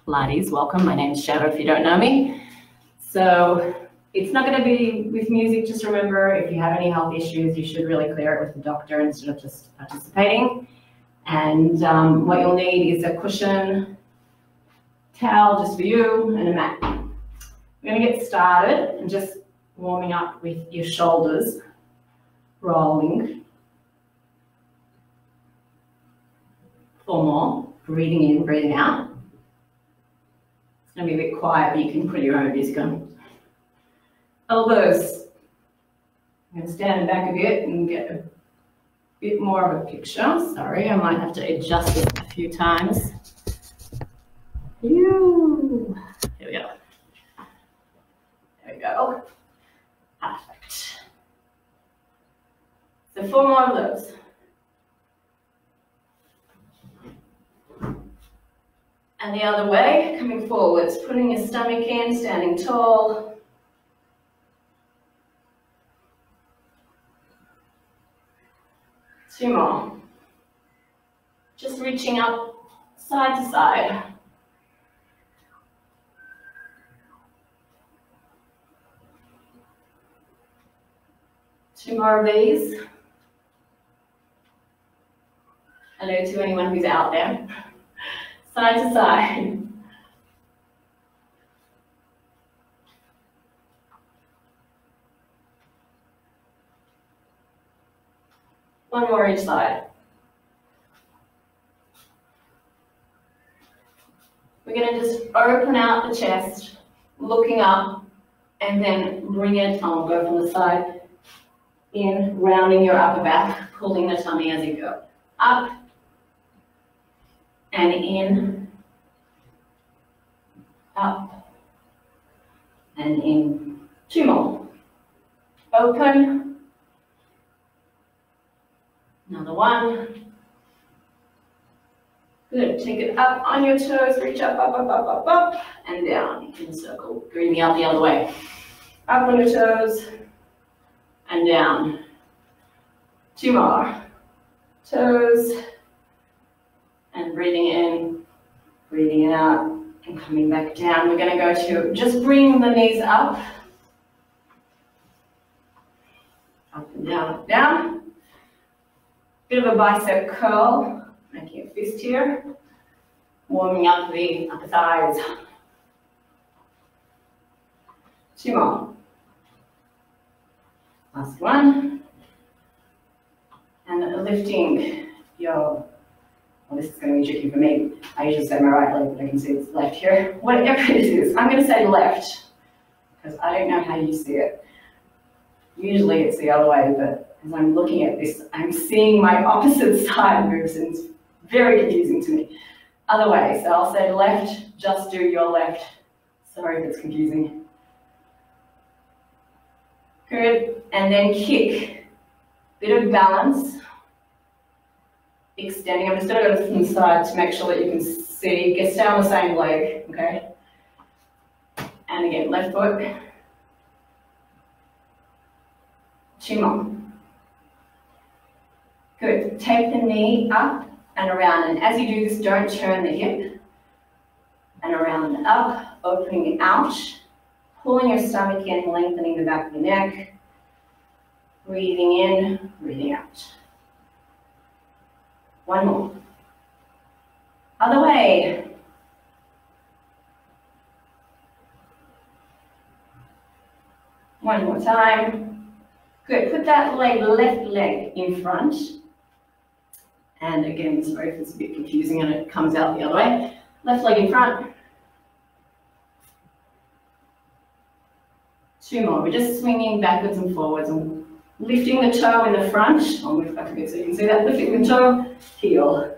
Pilates. Welcome, my name is Shevah if you don't know me. So it's not going to be with music, just remember if you have any health issues you should really clear it with the doctor instead of just participating. And what you'll need is a cushion, towel just for you, and a mat. We're going to get started and just warming up with your shoulders rolling. 4 more, breathing in, breathing out. It's going to be a bit quiet, but you can put your own music on. Elbows. I'm going to stand back a bit and get a bit more of a picture. Sorry, I might have to adjust it a few times. Here we go. There we go. Perfect. So 4 more of those. And the other way, coming forwards, putting your stomach in, standing tall. Two more. Just reaching up side to side. Two more of these. Hello to anyone who's out there. Side to side. One more each side. We're going to just open out the chest, looking up, and then bring it on. Go from the side in, rounding your upper back, pulling the tummy as you go. Up and in, up and in. 2 more. Open. Another one. Good. Take it up on your toes. Reach up, up, up, up, up, up, and down in a circle. Breathing out the other way. Up on your toes and down. 2 more. Toes. And breathing in, breathing out, and coming back down. We're going to go to just bring the knees up. Up and down, up, down. Bit of a bicep curl, making a fist here. Warming up the upper thighs. 2 more. Last one. And lifting your, well, this is going to be tricky for me. I usually say my right leg, but I can see it's left here. Whatever it is, I'm going to say left, because I don't know how you see it. Usually it's the other way, but as I'm looking at this, I'm seeing my opposite side moves, and it's very confusing to me. Other way, so I'll say left, just do your left. Sorry if it's confusing. Good, and then kick. Bit of balance. Extending. I'm just going to go from the side to make sure that you can see. Stay on the same leg, okay? And again, left foot. 2 more. Good. Take the knee up and around. And as you do this, don't turn the hip. And around and up, opening out. Pulling your stomach in, lengthening the back of the neck. Breathing in, breathing out. 1 more. Other way. One more time. Good. Put that left leg in front. And again, sorry if it's a bit confusing and it comes out the other way. Left leg in front. 2 more. We're just swinging backwards and forwards and lifting the toe in the front. I'll move back a bit so you can see that. Lifting the toe, heel.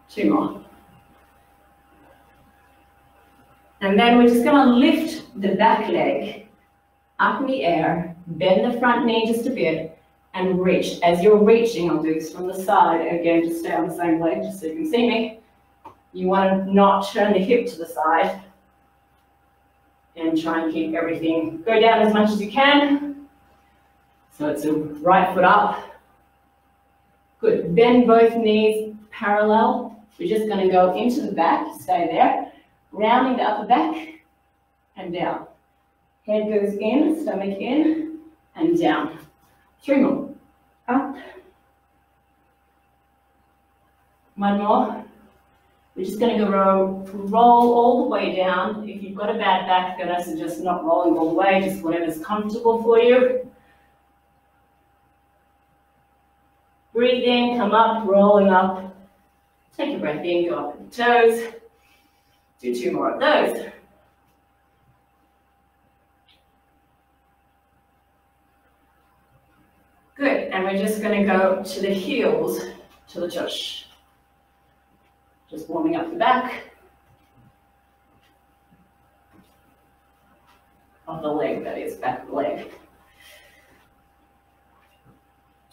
Two more. And then we're just going to lift the back leg up in the air, bend the front knee just a bit, and reach. As you're reaching, I'll do this from the side. Again, just stay on the same leg just so you can see me. You want to not turn the hip to the side. And try and keep everything, go down as much as you can. So it's a right foot up, Good. Bend both knees parallel. We're just going to go into the back, stay there, rounding the upper back and down. Head goes in, stomach in and down. 3 more. Up. 1 more. We're just going to go roll all the way down. If you've got a bad back, then I suggest not rolling all the way, just whatever's comfortable for you. Breathe in, come up, rolling up. Take a breath in, go up with the toes. Do 2 more of those. Good, and we're just going to go to the heels, to the tush. Just warming up the back of the leg, that is, back of the leg.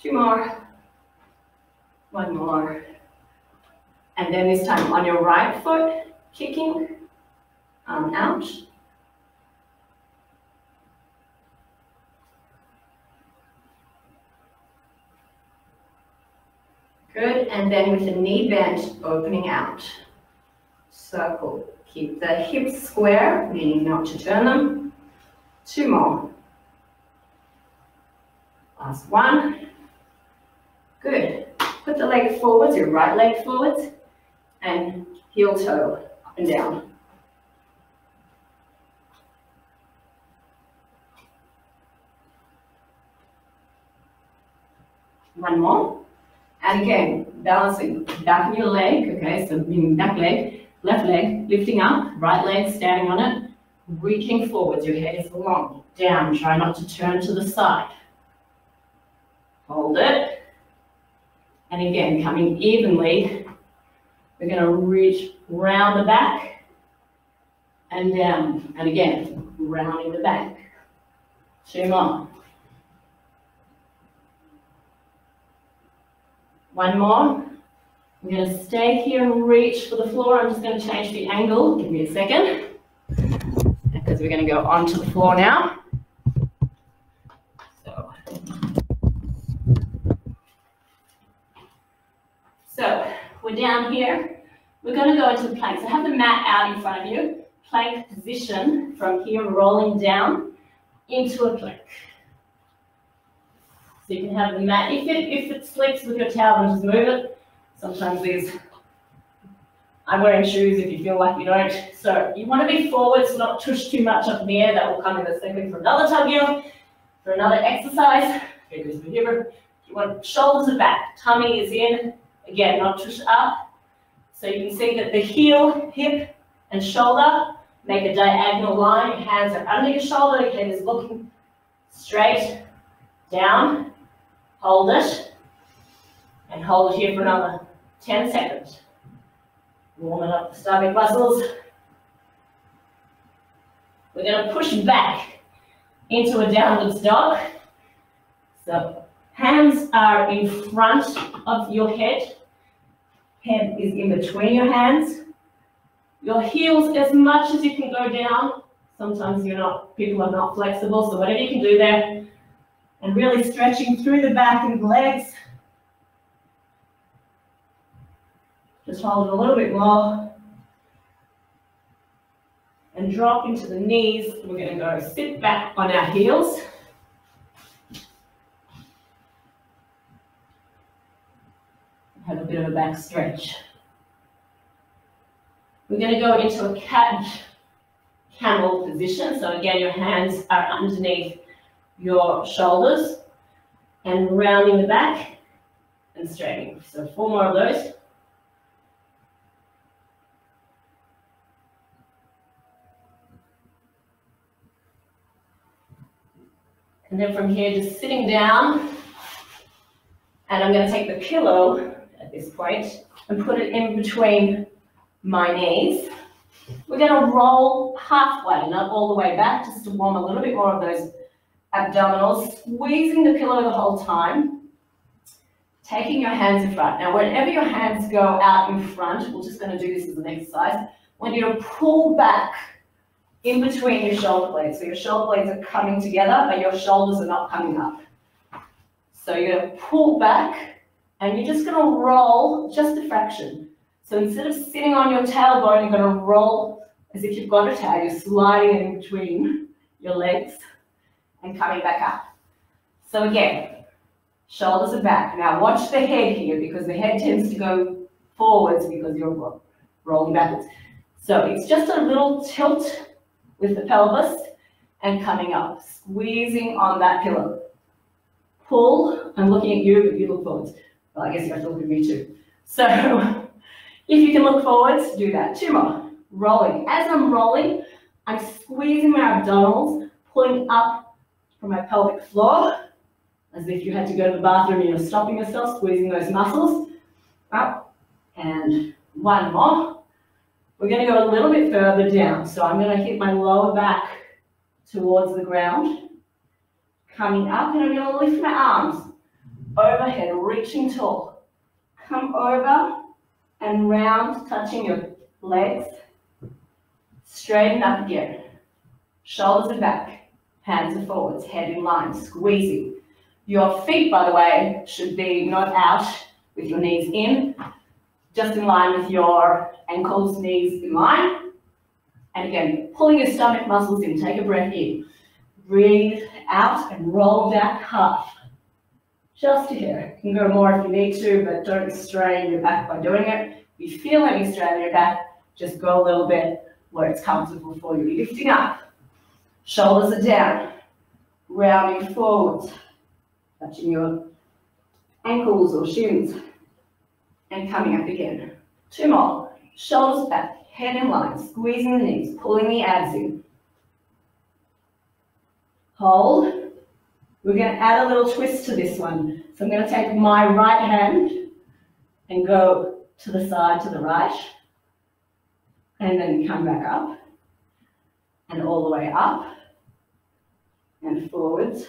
2 more. 1 more. And then this time on your right foot, kicking, out. Good, and then with the knee bent, opening out. Circle. Keep the hips square, meaning not to turn them. 2 more. Last 1. Good. Put the leg forwards, your right leg forwards, and heel toe up and down. One more. And again, balancing back of your leg, okay, so meaning back leg, left leg, lifting up, right leg standing on it, reaching forwards, your head is long, down, try not to turn to the side. Hold it. And again, coming evenly, we're going to reach round the back and down. And again, rounding the back. 2 more. 1 more. I'm going to stay here and reach for the floor. I'm just going to change the angle. Give me a second. Because we're going to go onto the floor now. So we're down here. We're going to go into the plank. So have the mat out in front of you. Plank position from here, rolling down into a plank. So you can have the mat. If it slips with your towel, then just move it. Sometimes I'm wearing shoes if you feel like you don't. So you want to be forwards, not tush too much up in the air. That will come in a second for another tug heel, for another exercise. Fingers to here. You want shoulders are back, tummy is in. Again, not tush up. So you can see that the heel, hip, and shoulder make a diagonal line. Your hands are under your shoulder. Your head is looking straight down. Hold it. And hold it here for another 10 seconds. Warming up the stomach muscles. We're going to push back into a downwards dog. So hands are in front of your head. Head is in between your hands. Your heels as much as you can go down. Sometimes people are not flexible, so whatever you can do there. And really stretching through the back and the legs. Just hold it a little bit more. And drop into the knees. We're going to go sit back on our heels. Have a bit of a back stretch. We're going to go into a cat camel position. So again, your hands are underneath your shoulders and rounding the back and straightening. So 4 more of those. And then from here, just sitting down, and I'm going to take the pillow at this point and put it in between my knees. We're going to roll halfway, not all the way back, just to warm a little bit more of those abdominals, squeezing the pillow the whole time, taking your hands in front. Now, whenever your hands go out in front, we're just going to do this as an exercise, I want you to pull back in between your shoulder blades. So your shoulder blades are coming together, but your shoulders are not coming up. So you're going to pull back And you're just going to roll just a fraction. So instead of sitting on your tailbone, you're going to roll as if you've got a tail. You're sliding it in between your legs and coming back up. So again, shoulders are back. Now watch the head here, because the head tends to go forwards because you're rolling backwards. So it's just a little tilt with the pelvis and coming up, squeezing on that pillow. Pull, I'm looking at you, but you look forwards. Well, I guess you have to look at me too. So if you can look forwards, do that. 2 more. Rolling. As I'm rolling, I'm squeezing my abdominals, pulling up from my pelvic floor, as if you had to go to the bathroom and you're stopping yourself, squeezing those muscles. Up. And 1 more. We're going to go a little bit further down. So I'm going to hit my lower back towards the ground, coming up, and I'm going to lift my arms overhead, reaching tall. Come over and round, touching your legs. Straighten up again. Shoulders are back, hands are forwards, head in line, squeezing. Your feet, by the way, should be not out with your knees in, just in line with your ankles, knees in line. And again, pulling your stomach muscles in. Take a breath in. Breathe out and roll back half. Just here. You can go more if you need to, but don't strain your back by doing it. If you feel any strain in your back, just go a little bit where it's comfortable for you. Lifting up. Shoulders are down. Rounding forwards. Touching your ankles or shins. And coming up again. 2 more. Shoulders back, head in line, squeezing the knees, pulling the abs in. Hold. We're going to add a little twist to this one. So I'm going to take my right hand and go to the side to the right, and then come back up, and all the way up, and forwards.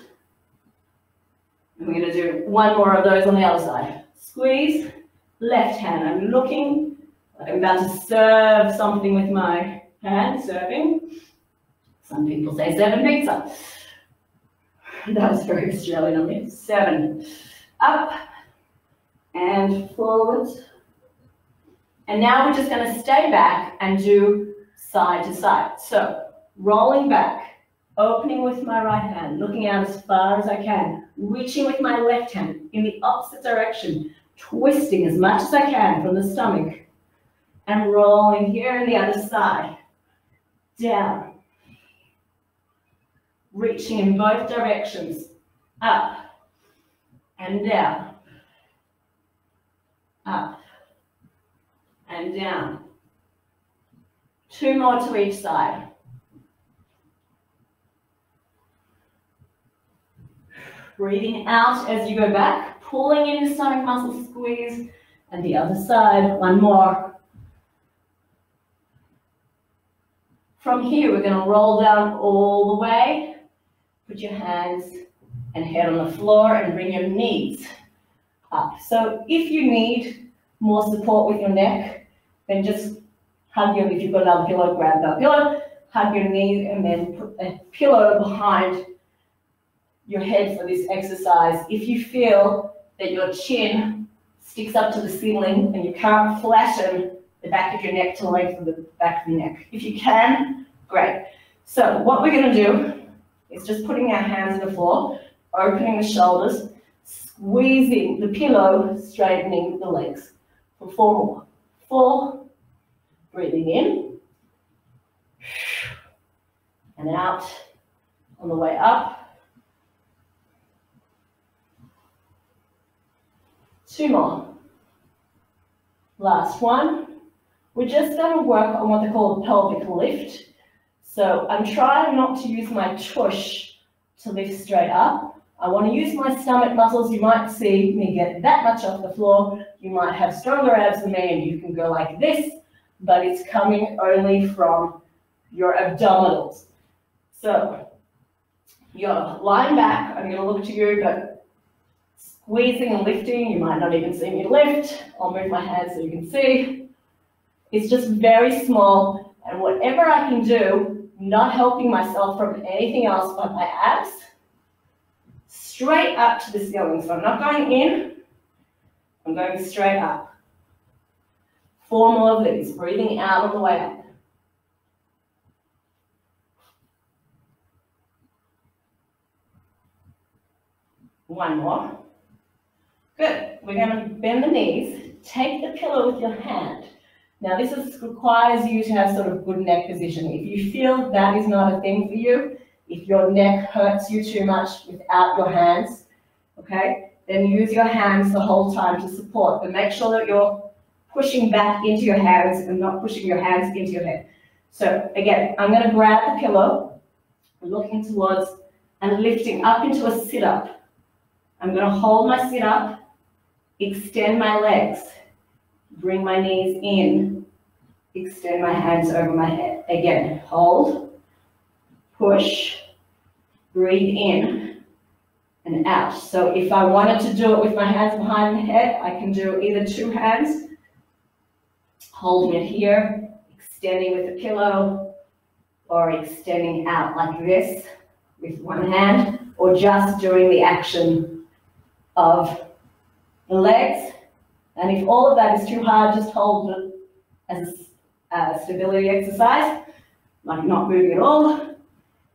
And we're going to do 1 more of those on the other side. Squeeze. Left hand, I'm looking like I'm about to serve something with my hand, serving. Some people say 7 pizza. That was very Australian of me. 7. Up and forwards. And now we're just going to stay back and do side to side. So rolling back, opening with my right hand, looking out as far as I can, reaching with my left hand in the opposite direction, twisting as much as I can from the stomach, and rolling here on the other side, down, reaching in both directions, up and down, up and down. 2 more to each side. Breathing out as you go back, pulling in the stomach muscles, squeeze, and the other side. 1 more. From here, we're going to roll down all the way. Put your hands and head on the floor and bring your knees up. So if you need more support with your neck, then just hug your, if you've got another pillow, grab that pillow, hug your knees, and then put a pillow behind your head for this exercise. If you feel that your chin sticks up to the ceiling and you can't flatten the back of your neck to lengthen the back of your neck. If you can, great. So what we're going to do is just putting our hands on the floor, opening the shoulders, squeezing the pillow, straightening the legs for 4 more. 4, breathing in and out on the way up. 2 more. Last one. We're just going to work on what they call a pelvic lift. So I'm trying not to use my tush to lift straight up. I want to use my stomach muscles. You might see me get that much off the floor. You might have stronger abs than me and you can go like this, but it's coming only from your abdominals. So you're lying back. I'm going to look to you, but squeezing and lifting. You might not even see me lift. I'll move my hands so you can see. It's just very small, and whatever I can do, not helping myself from anything else but my abs, straight up to the ceiling. So I'm not going in, I'm going straight up. 4 more of these, breathing out on the way up. One more. Good. We're going to bend the knees. Take the pillow with your hand. Now this requires you to have sort of good neck position. If you feel that is not a thing for you, if your neck hurts you too much without your hands, okay, then use your hands the whole time to support. But make sure that you're pushing back into your hands and not pushing your hands into your head. So again, I'm going to grab the pillow, looking towards and lifting up into a sit-up. I'm going to hold my sit-up, extend my legs, bring my knees in, extend my hands over my head. Again, hold, push, breathe in and out. So if I wanted to do it with my hands behind the head, I can do either 2 hands, holding it here, extending with the pillow, or extending out like this with 1 hand, or just doing the action of the legs. And if all of that is too hard, just hold it as a stability exercise, like not moving at all.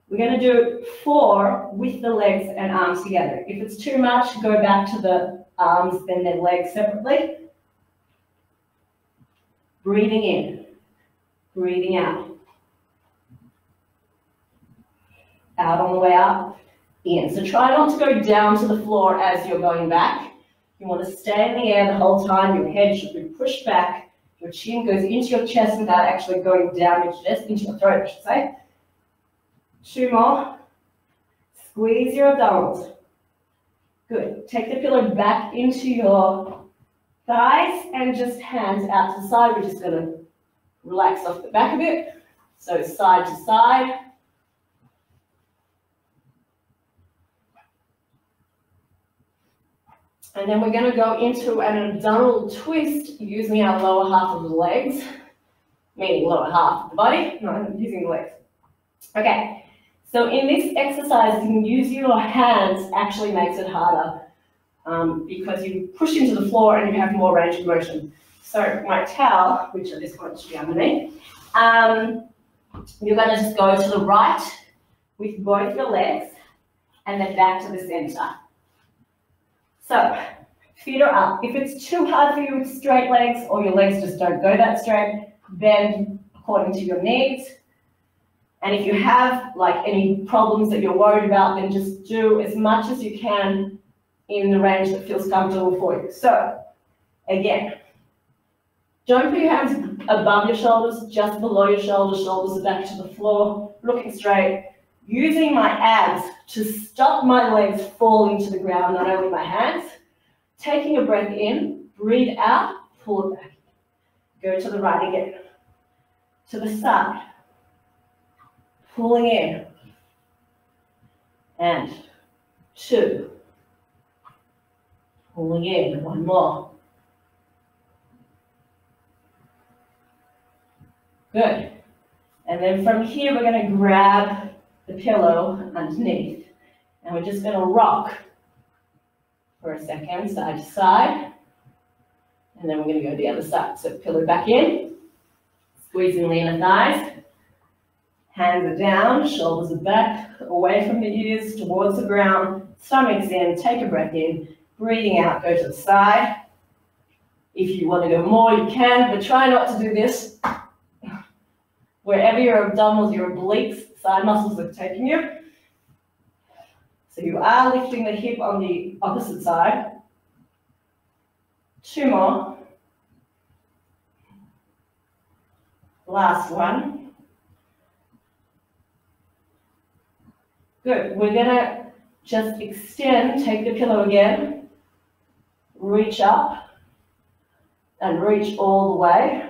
We're going to do 4 with the legs and arms together. If it's too much, go back to the arms, then the legs separately. Breathing in, breathing out. Out on the way up, in. So try not to go down to the floor as you're going back. You want to stay in the air the whole time. Your head should be pushed back. Your chin goes into your chest without actually going down your chest, into your throat, I should say. 2 more. Squeeze your abdominals. Good. Take the pillow back into your thighs and just hands out to the side. We're just going to relax off the back a bit. So side to side. And then we're going to go into an abdominal twist using our lower half of the legs, meaning lower half of the body, not using the legs. Okay, so in this exercise, you can use your hands, actually makes it harder because you push into the floor and you have more range of motion. So my towel, which at this point should be underneath, you're going to just go to the right with both your legs and then back to the center. So, feet are up. If it's too hard for you with straight legs or your legs just don't go that straight, bend according to your needs. And if you have like any problems that you're worried about, then just do as much as you can in the range that feels comfortable for you. So, again, don't put your hands above your shoulders, just below your shoulders. Shoulders are back to the floor, looking straight. Using my abs to stop my legs falling to the ground, not only my hands. Taking a breath in, breathe out, pull it back. Go to the right again. To the side. Pulling in. And 2. Pulling in, 1 more. Good. And then from here, we're going to grab the pillow underneath, and we're just going to rock for a second, side to side, and then we're going to go the other side. So pillow back in, squeezing the inner thighs, hands are down, shoulders are back, away from the ears, towards the ground, stomach's in, take a breath in, breathing out, go to the side. If you want to go more, you can, but try not to do this wherever your abdominals, your obliques, side muscles are taking you. So you are lifting the hip on the opposite side. 2 more. Last one. Good. We're going to just extend, take the pillow again, reach up and reach all the way.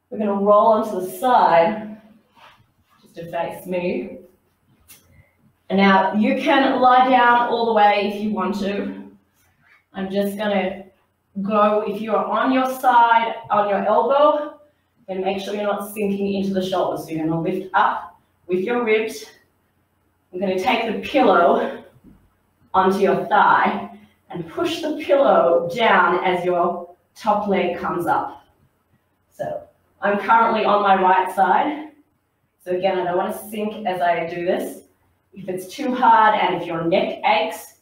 We're going to roll onto the side, just to face me. And now you can lie down all the way if you want to. I'm just going to go, if you're on your side, on your elbow, then make sure you're not sinking into the shoulders. So you're going to lift up with your ribs. I'm going to take the pillow onto your thigh, and push the pillow down as your top leg comes up. So I'm currently on my right side. So again, I don't want to sink as I do this. If it's too hard and if your neck aches,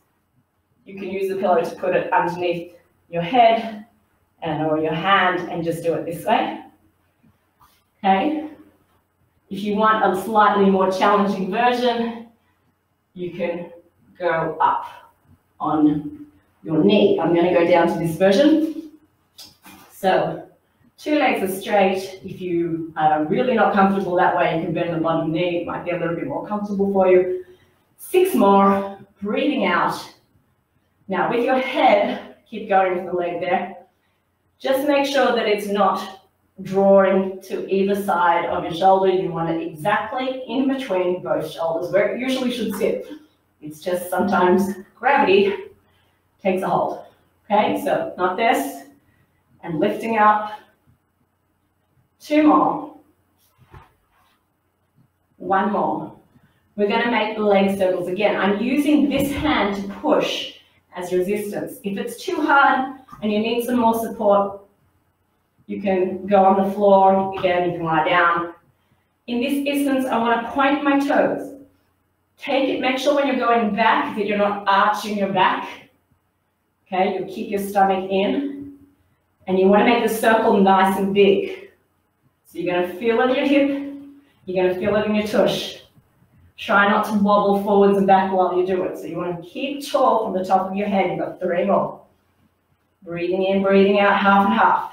you can use the pillow to put it underneath your head or your hand and just do it this way. Okay? If you want a slightly more challenging version, you can go up on your knee. I'm going to go down to this version. So 2 legs are straight. If you are really not comfortable that way, you can bend the bottom knee. It might be a little bit more comfortable for you. 6 more, breathing out. Now with your head, keep going with the leg there. Just make sure that it's not drawing to either side of your shoulder. You want it exactly in between both shoulders, where it usually should sit. It's just sometimes gravity takes a hold. Okay, so not this, and lifting up. 2 more. 1 more. We're going to make the leg circles again. I'm using this hand to push as resistance. If it's too hard and you need some more support, you can go on the floor. Again, you can lie down. In this instance, I want to point my toes. Take it, make sure when you're going back that you're not arching your back. Okay, you'll keep your stomach in. And you want to make the circle nice and big. So you're going to feel it in your hip. You're going to feel it in your tush. Try not to wobble forwards and back while you do it. So you want to keep tall from the top of your head. You've got 3 more. Breathing in, breathing out, half and half.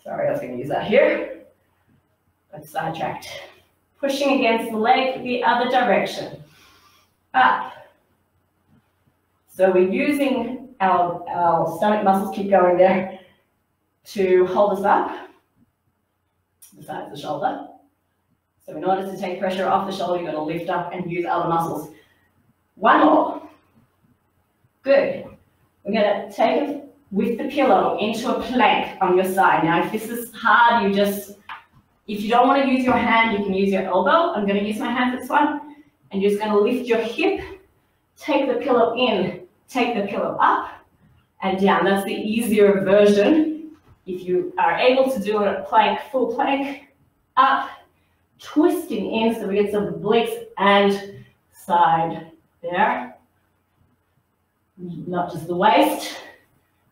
Sorry, I was going to use that here. Got sidetracked. Pushing against the leg the other direction. Up. So we're using our stomach muscles, keep going there, to hold us up, besides the shoulder. So in order to take pressure off the shoulder, you've got to lift up and use other muscles. 1 more. Good. We're going to take it with the pillow into a plank on your side. Now, if this is hard, if you don't want to use your hand, you can use your elbow. I'm going to use my hand for this one. And you're just going to lift your hip, take the pillow in, take the pillow up and down. That's the easier version. If you are able to do a plank, full plank, up, twisting in so we get some obliques and side there. Not just the waist.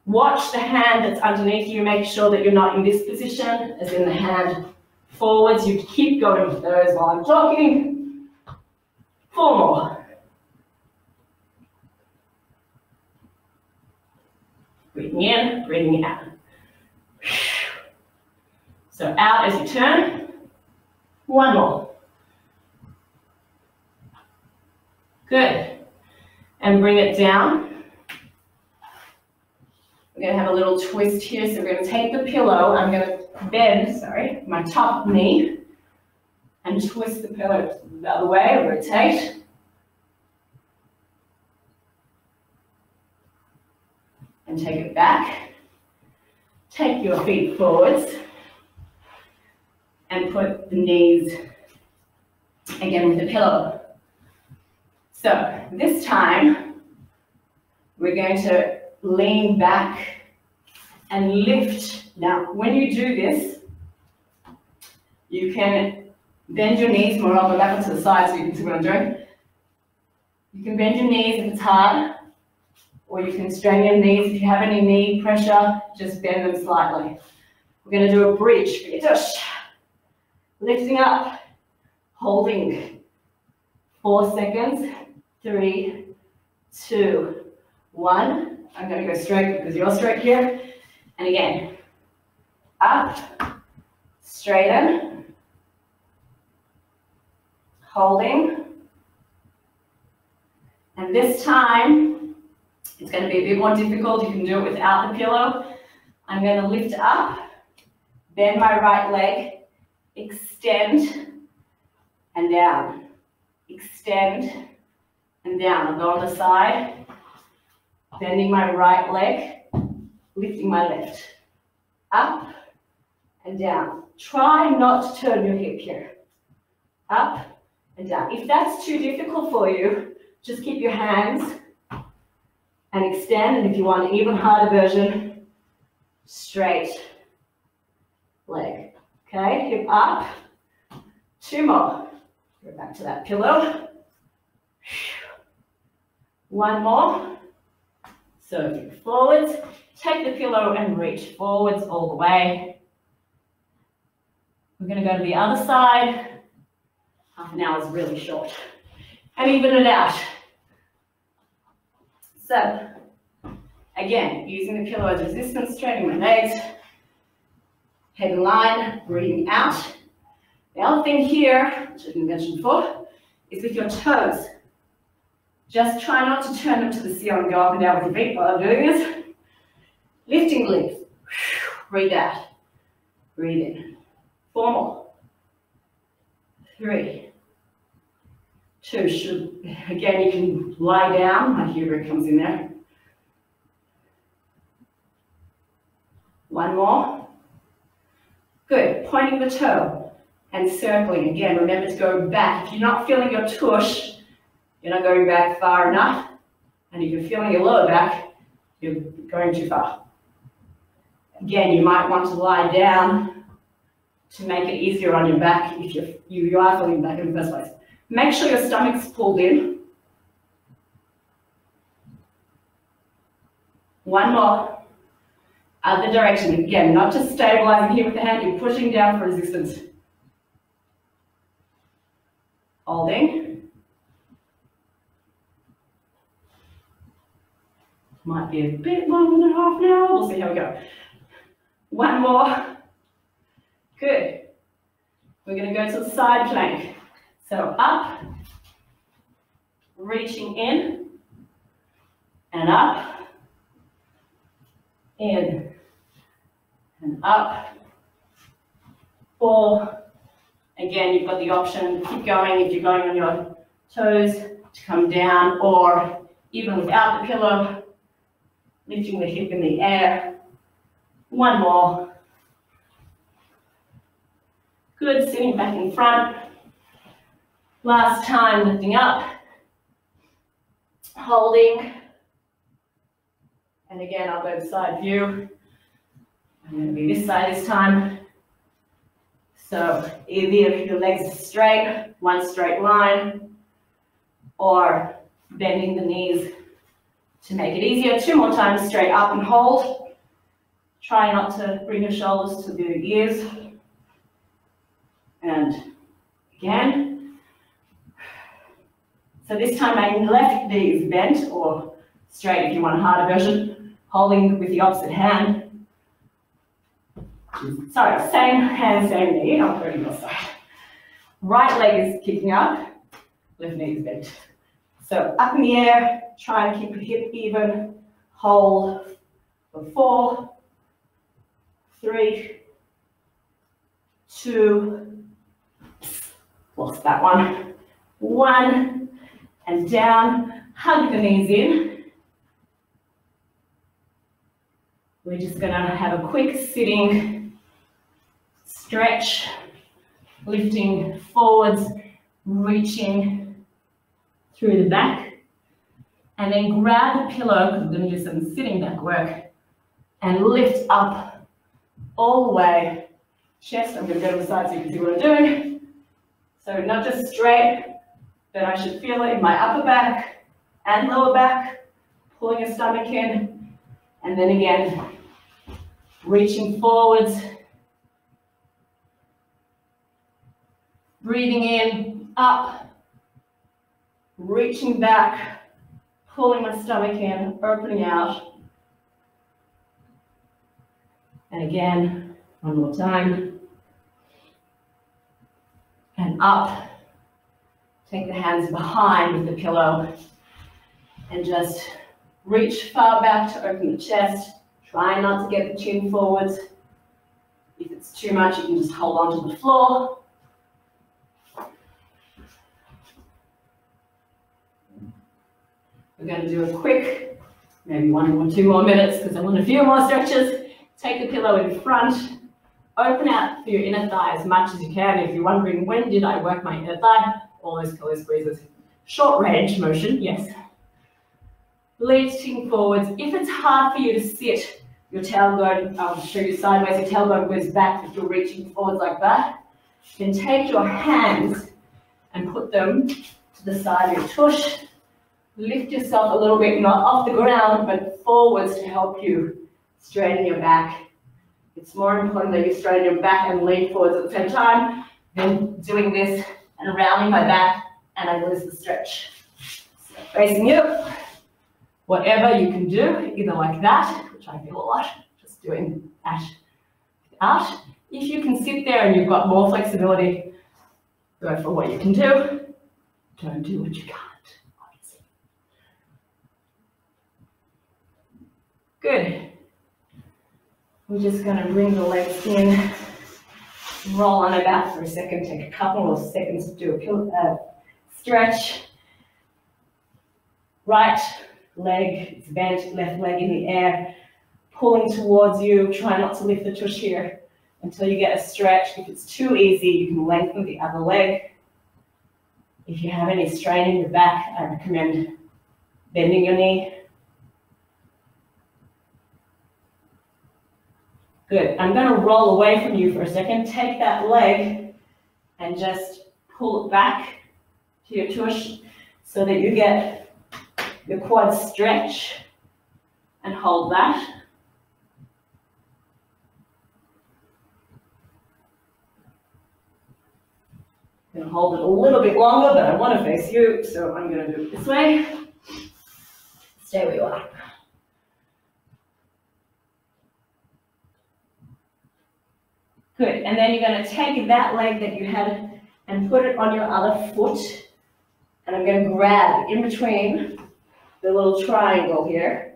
Watch the hand that's underneath you. Make sure that you're not in this position, as in the hand forwards. You keep going with those while I'm talking. 4 more. Breathing in, breathing out. So out as you turn. 1 more. Good. And bring it down. We're going to have a little twist here. So we're going to take the pillow. I'm going to bend, my top knee and twist the pillow the other way, rotate. And take it back. Take your feet forwards. And put the knees again with the pillow. So this time, we're going to lean back and lift. Now, when you do this, you can bend your knees more. I'll go back onto the side so you can see what I'm doing. You can bend your knees if it's hard, or you can strain your knees. If you have any knee pressure, just bend them slightly. We're going to do a bridge for your tush. Lifting up, holding. 4 seconds. 3, 2, 1. I'm going to go straight because you're straight here. And again, up, straighten, holding. And this time, it's going to be a bit more difficult. You can do it without the pillow. I'm going to lift up, bend my right leg, extend and down, extend and down. I'll go on the side, bending my right leg, lifting my left, up and down. Try not to turn your hip here, up and down. If that's too difficult for you, just keep your hands and extend. And if you want an even harder version, straight leg. Okay, hip up. 2 more. Go back to that pillow. 1 more. So think forwards. Take the pillow and reach forwards all the way. We're going to go to the other side. Half an hour is really short. And even it out. So, again, using the pillow as resistance, straightening my legs. Head in line, breathing out. The other thing here, which I didn't mention before, is with your toes. Just try not to turn them to the ceiling and go up and down with your feet while I'm doing this. Lifting the legs. Breathe out. Breathe in. 4 more. 3. 2. Again, you can lie down. My hero comes in there. 1 more. Good. Pointing the toe and circling. Again, remember to go back. If you're not feeling your tush, you're not going back far enough. And if you're feeling your lower back, you're going too far. Again, you might want to lie down to make it easier on your back if you are feeling back in the first place. Make sure your stomach's pulled in. 1 more. Other direction. Again, not just stabilizing here with the hand, you're pushing down for resistance. Holding. Might be a bit longer than half an hour. We'll see how we go. 1 more. Good. We're going to go to the side plank. So up, reaching in, and up, in, and up, 4. Again, you've got the option to keep going if you're going on your toes to come down, or even without the pillow, lifting the hip in the air. 1 more. Good, sitting back in front. Last time, lifting up, holding, and again, I'll go to side view. I'm going to be this side this time. So either your legs are straight, one straight line, or bending the knees to make it easier. 2 more times, straight up and hold. Try not to bring your shoulders to the ears. And again. So this time my left knee is bent, or straight if you want a harder version, holding with the opposite hand. Sorry, same hand, same knee. I'll go to your side. Right leg is kicking up, left knee is bent. So up in the air, try and keep your hip even. Hold for 4, 3, 2, lost that one. 1. And down, hug the knees in. We're just going to have a quick sitting stretch, lifting forwards, reaching through the back, and then grab the pillow, because we're going to do some sitting back work, and lift up all the way. Chest, I'm going to go to the side so you can see what I'm doing. So not just straight, but I should feel it in my upper back and lower back, pulling your stomach in, and then again, reaching forwards, breathing in, up, reaching back, pulling my stomach in, opening out, and again, 1 more time, and up. Take the hands behind with the pillow and just reach far back to open the chest. Try not to get the chin forwards. If it's too much, you can just hold on to the floor. We're going to do a quick, maybe 1 or 2 more minutes because I want a few more stretches. Take the pillow in front. Open out for your inner thigh as much as you can. If you're wondering, when did I work my inner thigh? All those color squeezes. Short range motion, yes. lifting forwards. If it's hard for you to sit, your tailbone, I'll show you sideways, your tailbone goes back if you're reaching forwards like that. Then take your hands and put them to the side of your tush. Lift yourself a little bit, not off the ground, but forwards to help you straighten your back. It's more important that you straighten your back and lean forwards at the same time than doing this and rounding my back and I lose the stretch. So facing you, whatever you can do, either like that, which I feel a lot, just doing that out. If you can sit there and you've got more flexibility, go for what you can do. Don't do what you can't, obviously. Good. We're just going to bring the legs in, roll on about for a second, take a couple of seconds to do a stretch. Right leg is bent, left leg in the air, pulling towards you. Try not to lift the tush here until you get a stretch. If it's too easy, you can lengthen the other leg. If you have any strain in your back, I recommend bending your knee. Good. I'm going to roll away from you for a second. Take that leg and just pull it back to your tush so that you get your quads stretch and hold that. I'm going to hold it a little bit longer, but I want to face you, so I'm going to do it this way. Stay where you are. Good, and then you're going to take that leg that you had and put it on your other foot. And I'm going to grab in between the little triangle here.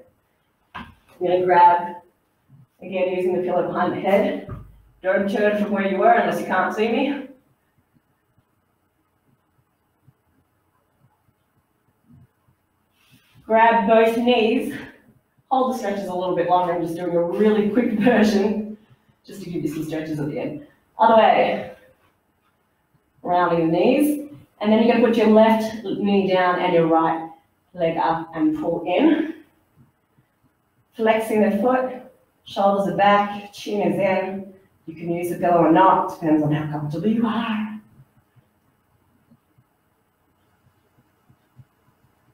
I'm going to grab, again, using the pillow behind the head. Don't turn from where you were unless you can't see me. Grab both knees. Hold the stretches a little bit longer. I'm just doing a really quick version just to give you some stretches at the end. Other way. Rounding the knees. And then you're going to put your left knee down and your right leg up and pull in. Flexing the foot. Shoulders are back. Chin is in. You can use a pillow or not. Depends on how comfortable you are.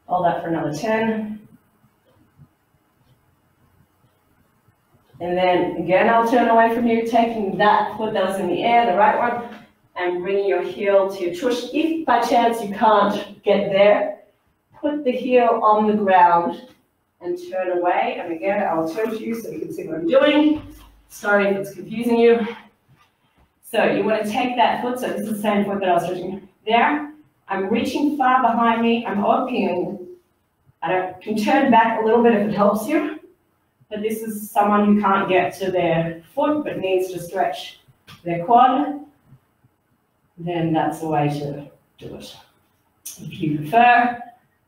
Hold that for another 10. And then again, I'll turn away from you, taking that foot that was in the air, the right one, and bringing your heel to your tush. If by chance you can't get there, put the heel on the ground and turn away. And again, I'll turn to you so you can see what I'm doing. Sorry if it's confusing you. So you want to take that foot, so this is the same foot that I was stretching there. I'm reaching far behind me, I'm opening. I can turn back a little bit if it helps you. But this is someone who can't get to their foot but needs to stretch their quad, then that's the way to do it. If you prefer,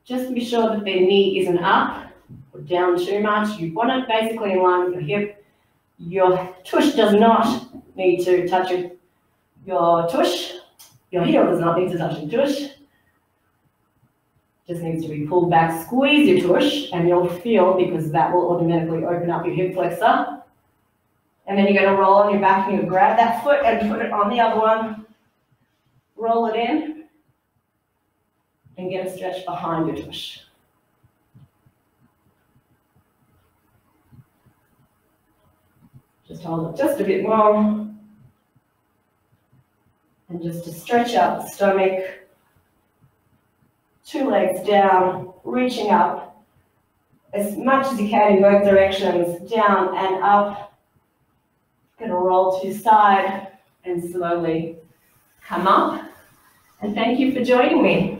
just be sure that their knee isn't up or down too much. You want it basically in line with your hip. Your tush does not need to touch your tush. Your heel does not need to touch your tush. Just needs to be pulled back. Squeeze your tush and you'll feel, because that will automatically open up your hip flexor. And then you're going to roll on your back and you grab that foot and put it on the other one. Roll it in and get a stretch behind your tush. Just hold it just a bit more. And just to stretch out the stomach. 2 legs down, reaching up as much as you can in both directions, down and up. Going to roll to the side and slowly come up. And thank you for joining me.